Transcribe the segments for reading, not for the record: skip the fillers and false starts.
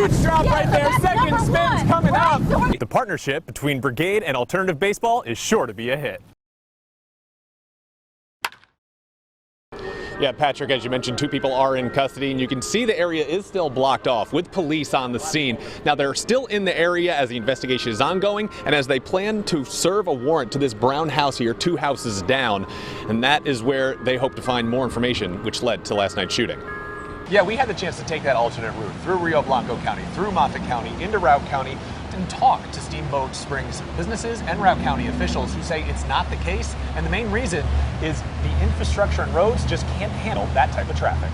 Huge drop right there. Second spin's coming up. The partnership between Brigade and Alternative Baseball is sure to be a hit. Yeah, Patrick, as you mentioned, 2 people are in custody, and you can see the area is still blocked off with police on the scene. Now, they're still in the area as the investigation is ongoing and as they plan to serve a warrant to this brown house here, 2 houses down. And that is where they hope to find more information, which led to last night's shooting. Yeah, we had the chance to take that alternate route through Rio Blanco County, through Moffett County, into Routt County, and talk to Steamboat Springs businesses and Routt County officials who say it's not the case. And the main reason is the infrastructure and roads just can't handle that type of traffic.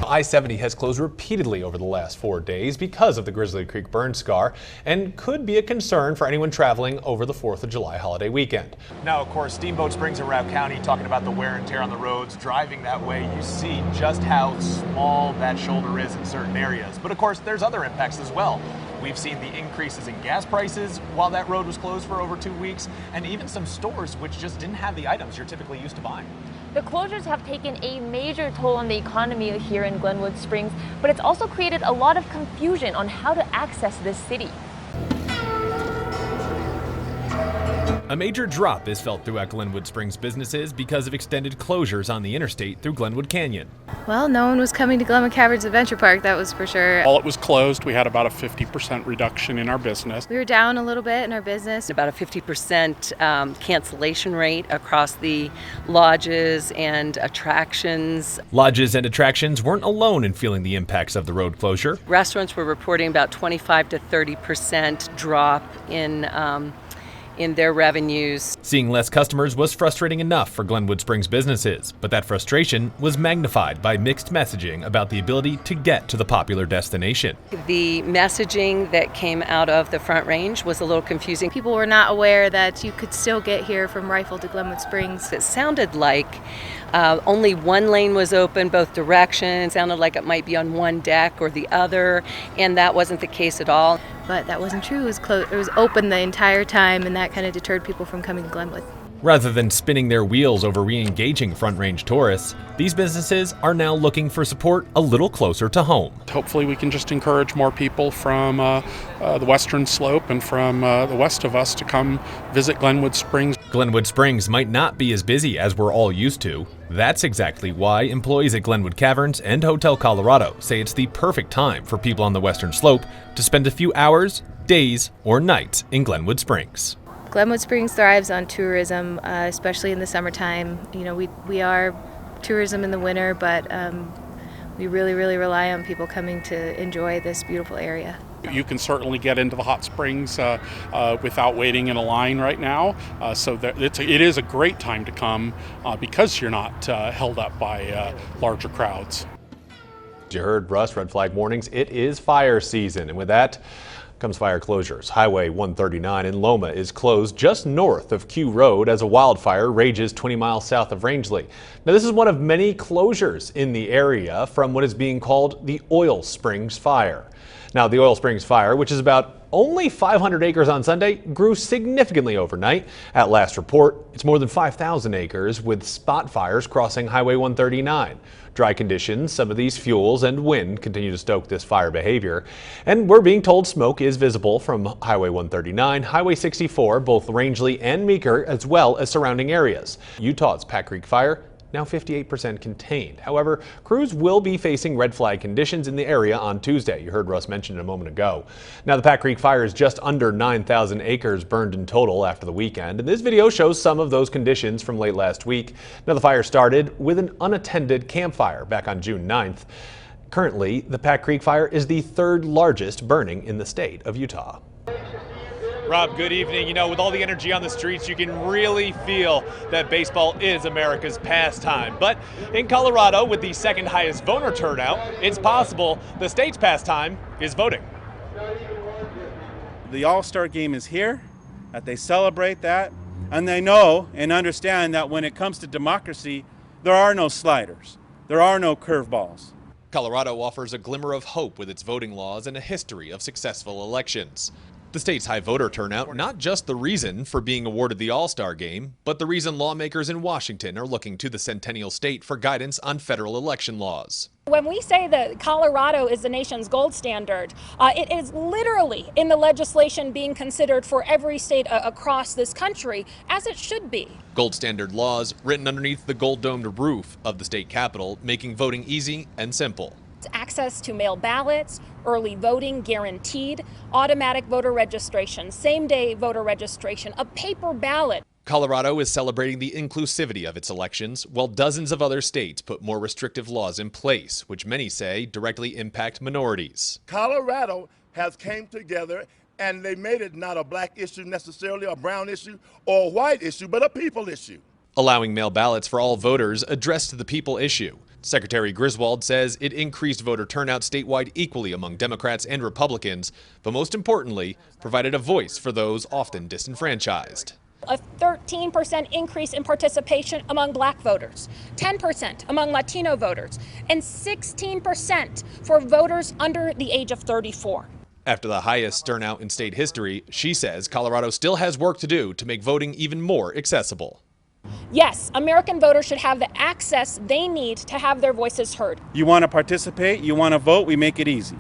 I-70 has closed repeatedly over the last 4 days because of the Grizzly Creek burn scar and could be a concern for anyone traveling over the 4th of July holiday weekend. Now, of course, Steamboat Springs and Routt County, talking about the wear and tear on the roads, driving that way, you see just how small that shoulder is in certain areas. But of course, there's other impacts as well. We've seen the increases in gas prices while that road was closed for over 2 weeks, and even some stores which just didn't have the items you're typically used to buying. The closures have taken a major toll on the economy here in Glenwood Springs, but it's also created a lot of confusion on how to access this city. A major drop is felt throughout Glenwood Springs businesses because of extended closures on the interstate through Glenwood Canyon. Well, no one was coming to Glenwood Caverns Adventure Park, that was for sure. While it was closed, we had about a 50% reduction in our business. We were down a little bit in our business. About a 50% cancellation rate across the lodges and attractions. Lodges and attractions weren't alone in feeling the impacts of the road closure. Restaurants were reporting about 25 to 30% drop in their revenues. Seeing less customers was frustrating enough for Glenwood Springs businesses, but that frustration was magnified by mixed messaging about the ability to get to the popular destination. The messaging that came out of the Front Range was a little confusing. People were not aware that you could still get here from Rifle to Glenwood Springs. It sounded like only one lane was open, both directions. It sounded like it might be on one deck or the other, and that wasn't the case at all. But that wasn't true. It was open the entire time, and that kind of deterred people from coming to Glenwood. Rather than spinning their wheels over re-engaging Front Range tourists, these businesses are now looking for support a little closer to home. Hopefully we can just encourage more people from the western slope and from the west of us to come visit Glenwood Springs. Glenwood Springs might not be as busy as we're all used to. That's exactly why employees at Glenwood Caverns and Hotel Colorado say it's the perfect time for people on the western slope to spend a few hours, days, or nights in Glenwood Springs. Glenwood Springs thrives on tourism, especially in the summertime. You know, we are tourism in the winter, but we really rely on people coming to enjoy this beautiful area. You can certainly get into the hot springs without waiting in a line right now, so it is a great time to come because you're not held up by larger crowds. You heard Russ, red flag warnings. It is fire season, and with that comes fire closures. Highway 139 in Loma is closed just north of Q Road as a wildfire rages 20 miles south of Rangeley. Now, this is one of many closures in the area from what is being called the Oil Springs Fire. Now, the Oil Springs Fire, which is about only 500 acres on Sunday, grew significantly overnight. At last report, it's more than 5,000 acres with spot fires crossing Highway 139. Dry conditions, some of these fuels, and wind continue to stoke this fire behavior. And we're being told smoke is visible from Highway 139, Highway 64, both Rangeley and Meeker, as well as surrounding areas. Utah's Pack Creek Fire now 58% contained. However, crews will be facing red flag conditions in the area on Tuesday. You heard Russ mention it a moment ago. Now, the Pack Creek Fire is just under 9,000 acres burned in total after the weekend, and this video shows some of those conditions from late last week. Now, the fire started with an unattended campfire back on June 9th. Currently, the Pack Creek Fire is the 3rd largest burning in the state of Utah. Rob, good evening. You know, with all the energy on the streets, you can really feel that baseball is America's pastime. But in Colorado, with the 2nd highest voter turnout, it's possible the state's pastime is voting. The All-Star game is here, that they celebrate that, and they know and understand that when it comes to democracy, there are no sliders, there are no curveballs. Colorado offers a glimmer of hope with its voting laws and a history of successful elections. The state's high voter turnout, not just the reason for being awarded the All-Star Game, but the reason lawmakers in Washington are looking to the Centennial State for guidance on federal election laws. When we say that Colorado is the nation's gold standard, it is literally in the legislation being considered for every state across this country, as it should be. Gold standard laws written underneath the gold-domed roof of the state capitol, making voting easy and simple. Access to mail ballots, early voting guaranteed, automatic voter registration, same-day voter registration, a paper ballot. Colorado is celebrating the inclusivity of its elections, while dozens of other states put more restrictive laws in place, which many say directly impact minorities. Colorado has came together and they made it not a black issue necessarily, a brown issue, or a white issue, but a people issue. Allowing mail ballots for all voters addressed the people issue. Secretary Griswold says it increased voter turnout statewide equally among Democrats and Republicans, but most importantly, provided a voice for those often disenfranchised. A 13% increase in participation among black voters, 10% among Latino voters, and 16% for voters under the age of 34. After the highest turnout in state history, she says Colorado still has work to do to make voting even more accessible. Yes, American voters should have the access they need to have their voices heard. You want to participate, you want to vote, we make it easy.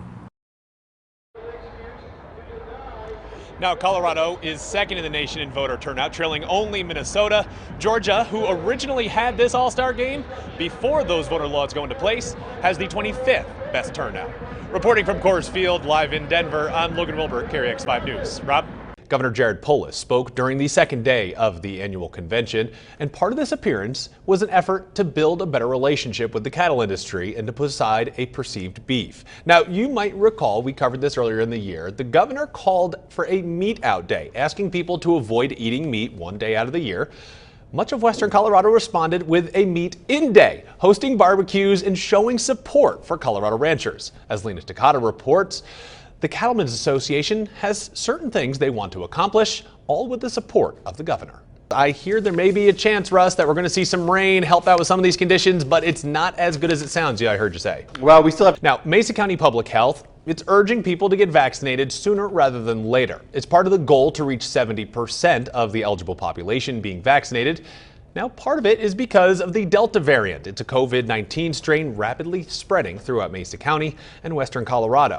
Now, Colorado is second in the nation in voter turnout, trailing only Minnesota. Georgia, who originally had this all-star game before those voter laws go into place, has the 25th best turnout. Reporting from Coors Field, live in Denver, I'm Logan Wilber, KREX 5 News. Rob? Governor Jared Polis spoke during the second day of the annual convention, and part of this appearance was an effort to build a better relationship with the cattle industry and to put aside a perceived beef. Now, you might recall we covered this earlier in the year. The governor called for a meat out day, asking people to avoid eating meat one day out of the year. Much of Western Colorado responded with a meat in day, hosting barbecues and showing support for Colorado ranchers. As Lena Takata reports, the Cattlemen's Association has certain things they want to accomplish, all with the support of the governor. I hear there may be a chance, Russ, that we're going to see some rain help out with some of these conditions, but it's not as good as it sounds. Yeah, I heard you say. Well, we still have... Now, Mesa County Public Health, it's urging people to get vaccinated sooner rather than later. It's part of the goal to reach 70% of the eligible population being vaccinated. Now, part of it is because of the Delta variant. It's a COVID-19 strain rapidly spreading throughout Mesa County and western Colorado.